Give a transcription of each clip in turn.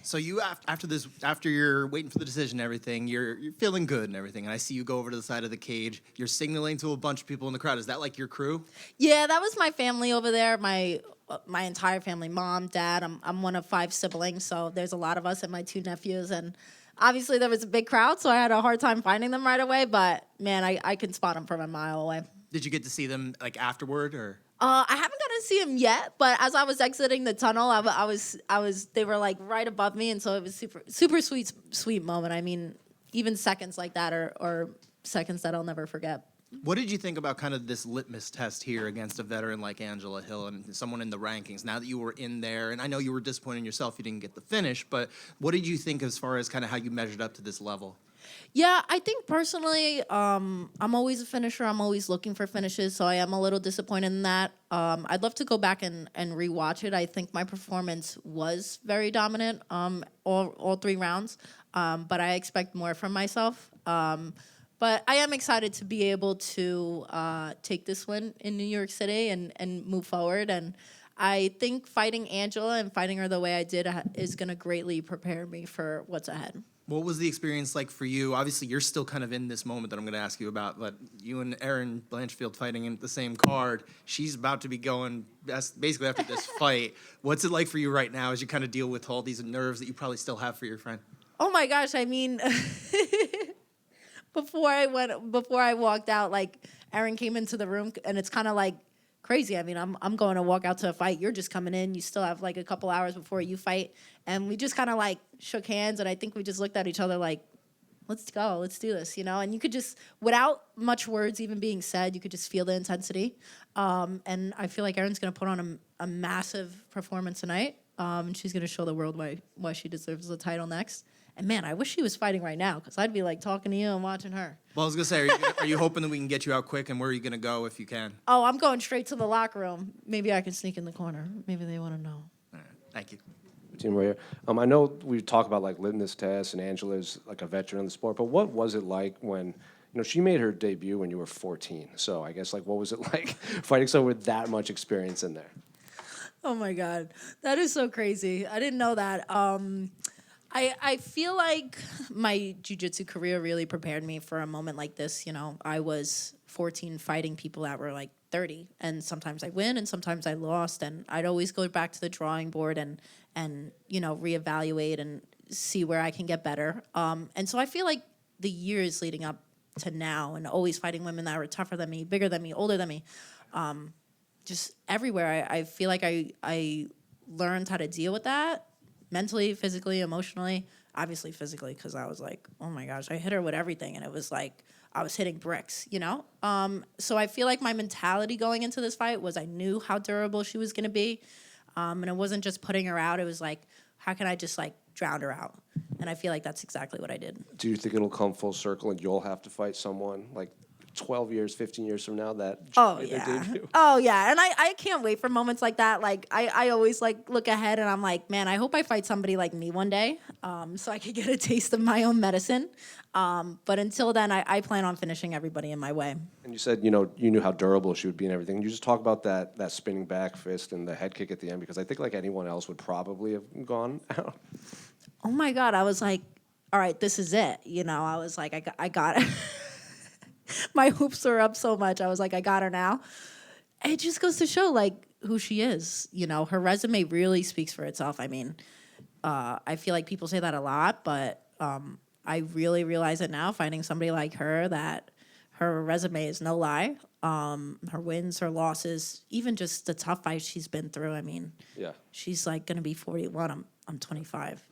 So you after you're waiting for the decision and everything, you're feeling good and everything, and I see you go over to the side of the cage. You're signaling to a bunch of people in the crowd. Is that like your crew? Yeah, that was my family over there. My entire family, mom, dad. I'm one of 5 siblings, so there's a lot of us and my 2 nephews, and obviously there was a big crowd, so I had a hard time finding them right away. But man, I can spot them from a mile away. Did you get to see them like afterward or? I haven't gotten to see him yet, but as I was exiting the tunnel, I was. They were like right above me, and so it was super sweet moment. I mean, even seconds like that are seconds that I'll never forget. What did you think about kind of this litmus test here against a veteran like Angela Hill and someone in the rankings? Now that you were in there, and I know you were disappointed in yourself, you didn't get the finish, but what did you think as far as kind of how you measured up to this level? Yeah, I think personally, I'm always a finisher. I'm always looking for finishes, so I am a little disappointed in that. I'd love to go back and rewatch it. I think my performance was very dominant all 3 rounds, but I expect more from myself. But I am excited to be able to take this win in New York City and move forward. And I think fighting Angela and fighting her the way I did is going to greatly prepare me for what's ahead. What was the experience like for you? Obviously, you're still kind of in this moment that I'm going to ask you about, but you and Erin Blanchfield fighting in the same card. She's about to be going basically after this fight. What's it like for you right now as you kind of deal with all these nerves that you probably still have for your friend? Oh my gosh, I mean, before I walked out, like Erin came into the room, and it's kind of like crazy. I mean, I'm going to walk out to a fight. You're just coming in. You still have like a couple hours before you fight. And we just kind of like shook hands, and I think we just looked at each other like, let's go, let's do this, you know? And you could just, without much words even being said, you could just feel the intensity. And I feel like Erin's going to put on a massive performance tonight. And she's going to show the world why she deserves the title next. And man, I wish she was fighting right now, because I'd be like talking to you and watching her. Well, I was going to say, are you hoping that we can get you out quick, and where are you going to go if you can? Oh, I'm going straight to the locker room. Maybe I can sneak in the corner. Maybe they want to know. All right, thank you. Team Warrior. I know we talk about like litmus tests, and Angela's like a veteran in the sport, but what was it like when, she made her debut when you were 14? So I guess like what was it like fighting someone with that much experience in there? Oh my God, that is so crazy. I didn't know that. I feel like my jiu-jitsu career really prepared me for a moment like this. I was 14 fighting people that were like 30, and sometimes I win and sometimes I lost, and I'd always go back to the drawing board and reevaluate and see where I can get better. And so I feel like the years leading up to now, and always fighting women that were tougher than me, bigger than me, older than me, just everywhere, I feel like I learned how to deal with that. Mentally, physically, emotionally, obviously physically, because I was like, oh my gosh, I hit her with everything, and it was like I was hitting bricks, So I feel like my mentality going into this fight was I knew how durable she was going to be, and it wasn't just putting her out. It was like, how can I just like drown her out? And I feel like that's exactly what I did. Do you think it'll come full circle and you'll have to fight someone like 12 years, 15 years from now that made their debut? Oh, yeah. And I can't wait for moments like that. Like, I always, like, look ahead, and I'm like, man, I hope I fight somebody like me one day, so I could get a taste of my own medicine. But until then, I plan on finishing everybody in my way. And you said, you knew how durable she would be and everything. You just talk about that spinning back fist and the head kick at the end, because I think like anyone else would probably have gone out. Oh, my God. I was like, all right, this is it. I was like, I got it. My hoops were up so much. I was like, I got her now. It just goes to show, like, who she is. Her resume really speaks for itself. I mean, I feel like people say that a lot, but I really realize it now, fighting somebody like her, that her resume is no lie. Her wins, her losses, even just the tough fights she's been through. I mean, yeah, she's like going to be 41. I'm 25.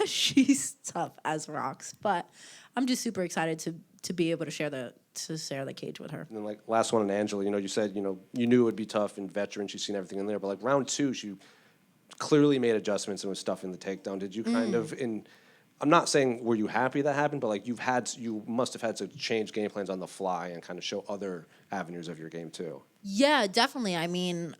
She's tough as rocks. But I'm just super excited to be able to share the cage with her. And then like last one on Angela, you said, you knew it would be tough, and veteran, she's seen everything in there, but like round 2, she clearly made adjustments and was stuffing the takedown. Did you kind of I'm not saying were you happy that happened, but like you must have had to change game plans on the fly and kind of show other avenues of your game too. Yeah, definitely. I mean,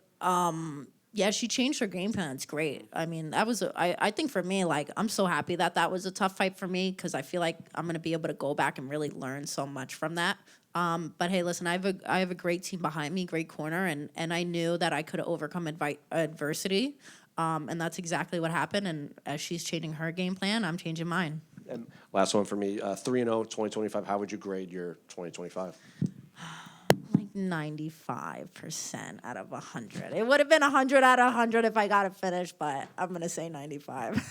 yeah, she changed her game plan. It's great. I mean, that was I think for me, like, I'm so happy that was a tough fight for me, because I feel like I'm gonna be able to go back and really learn so much from that. But hey, listen, I have a great team behind me, great corner, and I knew that I could overcome adversity. And that's exactly what happened. And as she's changing her game plan, I'm changing mine. And last one for me, 3-0, 2025. How would you grade your 2025? Like 95% out of 100. It would have been 100 out of 100 if I got it finished, but I'm going to say 95.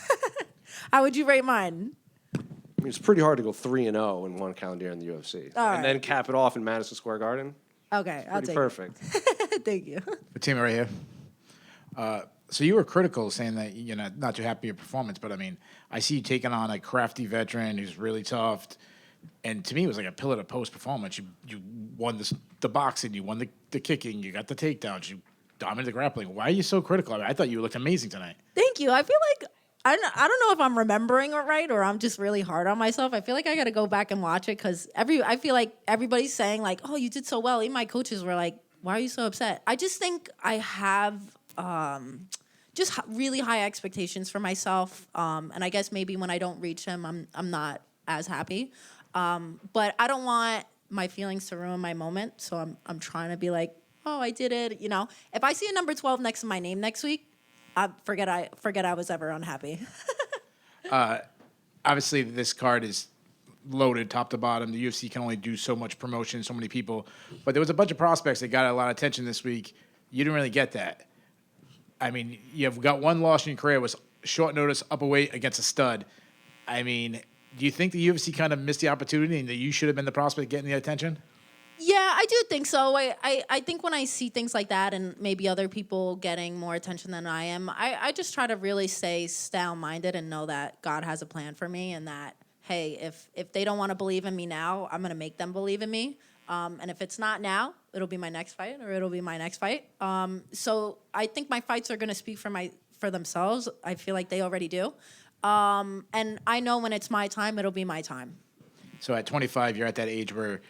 How would you rate mine? I mean, it's pretty hard to go 3-0 in one calendar year in the UFC. All right. And then cap it off in Madison Square Garden. Okay, I'll Pretty take perfect. it. Thank you. Fatima right here. So you were critical, saying that you're not too happy with your performance, but I mean, I see you taking on a crafty veteran who's really tough, and to me, it was like a pillar to post performance. You won the boxing, you won the kicking, you got the takedowns, you dominated the grappling. Why are you so critical? I mean, I thought you looked amazing tonight. Thank you. I feel like I don't know if I'm remembering it right or I'm just really hard on myself. I feel like I got to go back and watch it because I feel like everybody's saying like, "Oh, you did so well." Even my coaches were like, "Why are you so upset?" I just think I have really high expectations for myself, and I guess maybe when I don't reach them, I'm not as happy. But I don't want my feelings to ruin my moment, so I'm trying to be like, "Oh, I did it." You know, if I see a number 12 next to my name next week, I forget I was ever unhappy. Obviously, this card is loaded top to bottom. The UFC can only do so much promotion, so many people. But there was a bunch of prospects that got a lot of attention this week. You didn't really get that. I mean, you've got one loss in your career. It was short notice, up a weight against a stud. I mean, do you think the UFC kind of missed the opportunity and that you should have been the prospect getting the attention? Yeah, I do think so. I think when I see things like that and maybe other people getting more attention than I am, I just try to really stay stale-minded and know that God has a plan for me and that, hey, if they don't want to believe in me now, I'm going to make them believe in me. And if it's not now, it'll be my next fight or it'll be my next fight. So I think my fights are going to speak for themselves. I feel like they already do. And I know when it's my time, it'll be my time. So at 25, you're at that age where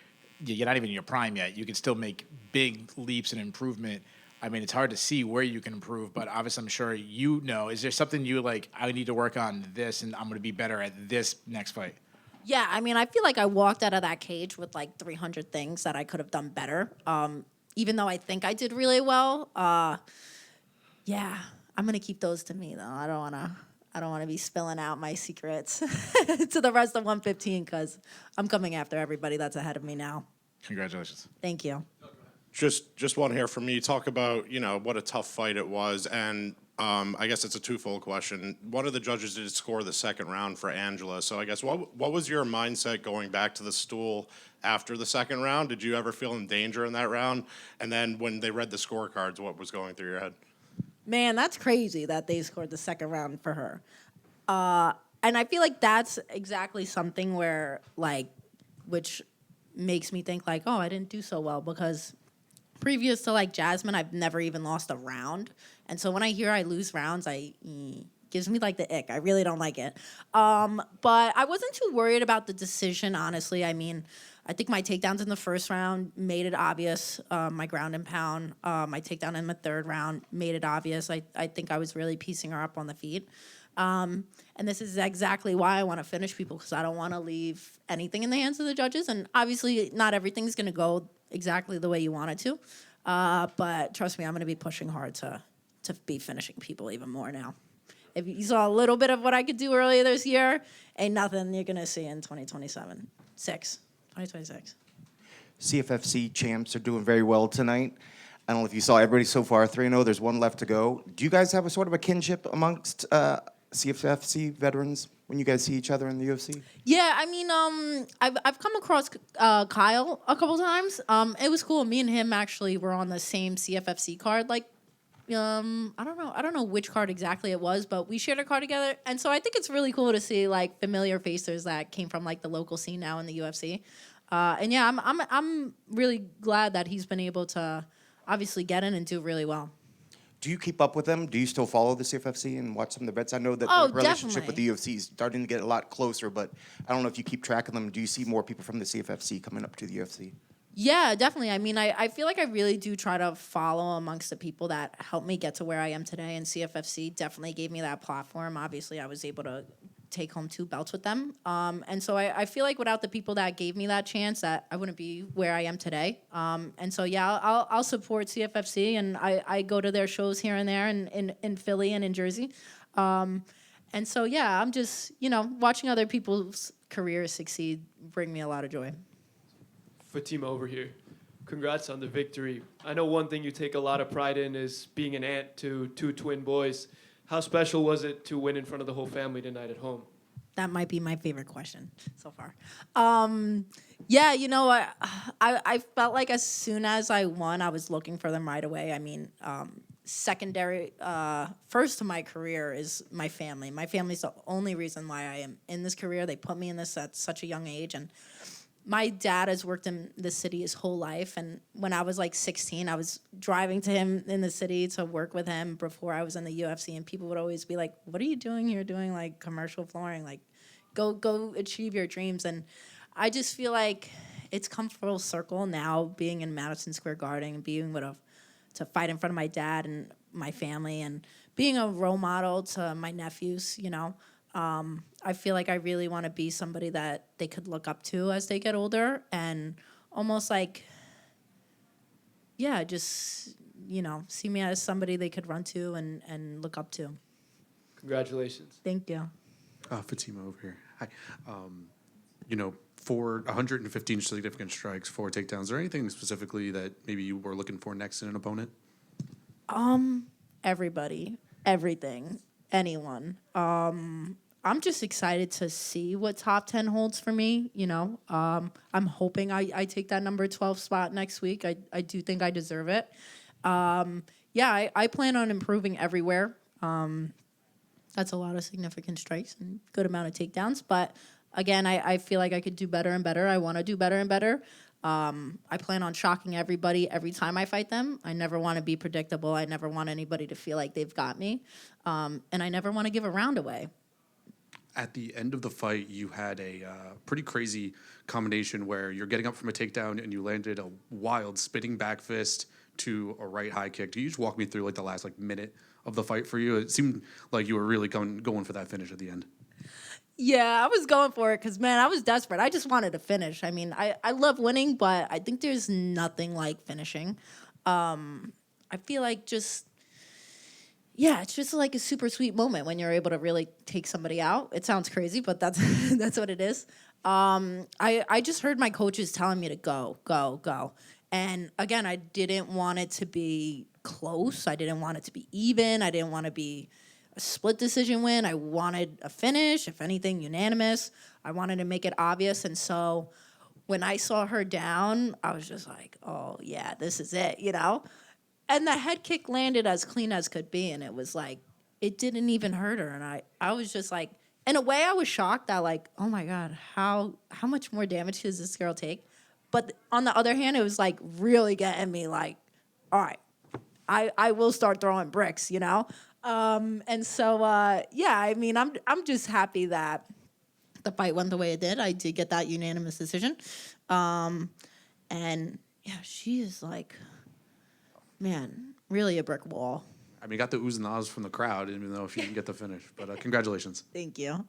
you're not even in your prime yet. You can still make big leaps and improvement. I mean, it's hard to see where you can improve, but obviously I'm sure you know. Is there something you like, I need to work on this and I'm going to be better at this next fight? Yeah, I mean, I feel like I walked out of that cage with like 300 things that I could have done better. Even though I think I did really well. Yeah, I'm going to keep those to me, though. I don't want to be spilling out my secrets to the rest of 115 because I'm coming after everybody that's ahead of me now. Congratulations. Thank you. Just want to hear from you. Talk about, what a tough fight it was. And I guess it's a twofold question. One of the judges did score the second round for Angela. So I guess what was your mindset going back to the stool after the second round? Did you ever feel in danger in that round? And then when they read the scorecards, what was going through your head? Man, that's crazy that they scored the second round for her. And I feel like that's exactly something where, which makes me think, oh, I didn't do so well because previous to, Jasmine, I've never even lost a round. And so when I hear I lose rounds, gives me, the ick. I really don't like it. But I wasn't too worried about the decision, honestly. I mean, I think my takedowns in the first round made it obvious. My ground and pound, my takedown in the third round made it obvious. I think I was really piecing her up on the feet. And this is exactly why I want to finish people because I don't want to leave anything in the hands of the judges. And obviously, not everything's going to go exactly the way you want it to. But trust me, I'm going to be pushing hard to be finishing people even more now. If you saw a little bit of what I could do earlier this year, ain't nothing you're going to see in 2026. CFFC champs are doing very well tonight. I don't know if you saw everybody so far, 3-0. There's one left to go. Do you guys have a sort of a kinship amongst CFFC veterans when you guys see each other in the UFC? Yeah, I mean, I've come across Kyle a couple times. It was cool. Me and him actually were on the same CFFC card. I don't know which card exactly it was, but we shared a card together, and so I think it's really cool to see familiar faces that came from the local scene now in the UFC. And yeah, I'm really glad that he's been able to obviously get in and do really well. Do you keep up with them? Do you still follow the CFFC and watch some of the vets? I know that the relationship with the UFC is starting to get a lot closer, but I don't know if you keep track of them. Do you see more people from the CFFC coming up to the UFC? Yeah, definitely. I mean, I feel like I really do try to follow amongst the people that helped me get to where I am today, and CFFC definitely gave me that platform. Obviously, I was able to take home 2 belts with them. And so I feel like without the people that gave me that chance, that I wouldn't be where I am today. And so, yeah, I'll support CFFC, and I go to their shows here and there in Philly and in Jersey. And so, yeah, I'm just, watching other people's careers succeed bring me a lot of joy. Fatima over here. Congrats on the victory. I know one thing you take a lot of pride in is being an aunt to 2 twin boys. How special was it to win in front of the whole family tonight at home? That might be my favorite question so far. Yeah, I felt like as soon as I won, I was looking for them right away. I mean, secondary, first to my career is my family. My family's the only reason why I am in this career. They put me in this at such a young age, and my dad has worked in the city his whole life, and when I was like 16, I was driving to him in the city to work with him before I was in the UFC, and people would always be like, "What are you doing here doing like commercial flooring? Like, go achieve your dreams." And I just feel like it's come full circle now, being in Madison Square Garden and being to fight in front of my dad and my family, and being a role model to my nephews, I feel like I really want to be somebody that they could look up to as they get older, and almost like, yeah, just, see me as somebody they could run to and look up to. Congratulations. Thank you. Fatima over here. Hi. For 115 significant strikes, 4 takedowns, is there anything specifically that maybe you were looking for next in an opponent? Everybody, everything, anyone. I'm just excited to see what top 10 holds for me. I'm hoping I take that number 12 spot next week. I do think I deserve it. I plan on improving everywhere. That's a lot of significant strikes and good amount of takedowns. But again, I feel like I could do better and better. I want to do better and better. I plan on shocking everybody every time I fight them. I never want to be predictable. I never want anybody to feel like they've got me. And I never want to give a round away. At the end of the fight, you had a pretty crazy combination where you're getting up from a takedown and you landed a wild spinning back fist to a right high kick. Do you just walk me through the last minute of the fight for you? It seemed like you were really going for that finish at the end. Yeah, I was going for it because, man, I was desperate. I just wanted to finish. I mean, I love winning, but I think there's nothing like finishing. I feel like it's just like a super sweet moment when you're able to really take somebody out. It sounds crazy, but that's that's what it is. I just heard my coaches telling me to go, go, go. And again, I didn't want it to be close. I didn't want it to be even. I didn't want to be a split decision win. I wanted a finish, if anything, unanimous. I wanted to make it obvious. And so when I saw her down, I was just like, oh, yeah, this is it, And the head kick landed as clean as could be, and it was like, it didn't even hurt her. And I was just like, in a way, I was shocked that oh my God, how much more damage does this girl take? But on the other hand, it was really getting me all right, I will start throwing bricks, And so, I mean, I'm just happy that the fight went the way it did. I did get that unanimous decision. And yeah, she is man, really a brick wall. I mean, you got the oohs and ahs from the crowd, even though if you didn't get the finish. But congratulations. Thank you.